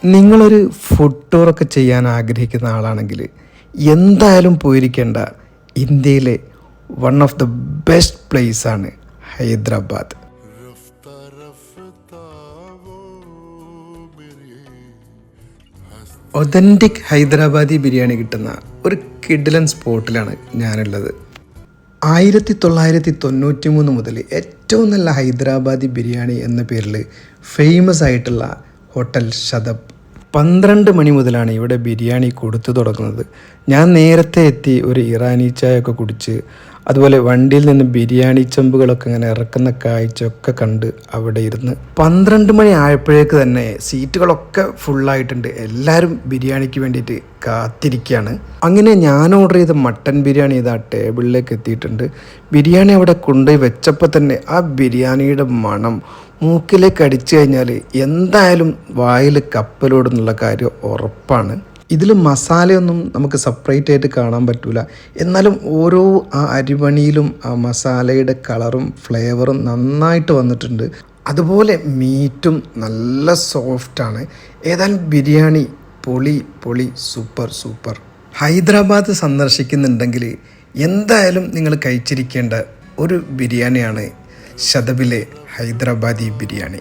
നിങ്ങളൊരു ഫുഡ് ടൂറൊക്കെ ചെയ്യാൻ ആഗ്രഹിക്കുന്ന ആളാണെങ്കിൽ എന്തായാലും പോയിരിക്കേണ്ട ഇന്ത്യയിലെ വൺ ഓഫ് ദ ബെസ്റ്റ് പ്ലേസാണ് ഹൈദരാബാദ്. ഒതൻറ്റിക് ഹൈദരാബാദി ബിരിയാണി കിട്ടുന്ന ഒരു കിഡിലൻ സ്പോട്ടിലാണ് ഞാനുള്ളത്. 1993 മുതൽ ഏറ്റവും നല്ല ഹൈദരാബാദി ബിരിയാണി എന്ന പേരിൽ ഫേമസ് ആയിട്ടുള്ള ഹോട്ടൽ ശതബ് 12 മണി മുതലാണ് ഇവിടെ ബിരിയാണി കൊടുത്തു തുടങ്ങുന്നത്. ഞാൻ നേരത്തെ എത്തി ഒരു ഇറാനി ചായയൊക്കെ കുടിച്ച് അതുപോലെ വണ്ടിയിൽ നിന്ന് ബിരിയാണി ചെമ്പുകളൊക്കെ ഇങ്ങനെ ഇറക്കുന്ന കാഴ്ചയൊക്കെ കണ്ട് അവിടെ ഇരുന്ന് 12 മണി ആയപ്പോഴേക്ക് തന്നെ സീറ്റുകളൊക്കെ ഫുള്ളായിട്ടുണ്ട്. എല്ലാവരും ബിരിയാണിക്ക് വേണ്ടിയിട്ട് കാത്തിരിക്കുകയാണ്. അങ്ങനെ ഞാൻ ഓർഡർ ചെയ്ത മട്ടൻ ബിരിയാണി ഇതാ ടേബിളിലേക്ക് എത്തിയിട്ടുണ്ട്. ബിരിയാണി അവിടെ കൊണ്ടുപോയി വെച്ചപ്പോൾ തന്നെ ആ ബിരിയാണിയുടെ മണം മൂക്കിലേക്ക് അടിച്ചു കഴിഞ്ഞാൽ എന്തായാലും വായിൽ കപ്പലോടുന്നുള്ള കാര്യം ഉറപ്പാണ്. ഇതിൽ മസാലയൊന്നും നമുക്ക് സെപ്പറേറ്റ് ആയിട്ട് കാണാൻ പറ്റില്ല. എന്നാലും ഓരോ ആ അരിമണിയിലും ആ മസാലയുടെ കളറും ഫ്ലേവറും നന്നായിട്ട് വന്നിട്ടുണ്ട്. അതുപോലെ മീറ്റും നല്ല സോഫ്റ്റാണ്. ഏതായാലും ബിരിയാണി പൊളി സൂപ്പർ. ഹൈദരാബാദ് സന്ദർശിക്കുന്നുണ്ടെങ്കിൽ എന്തായാലും നിങ്ങൾ കഴിച്ചിരിക്കേണ്ട ഒരു ബിരിയാണിയാണ് ശതബിലെ ഹൈദരാബാദി ബിരിയാണി.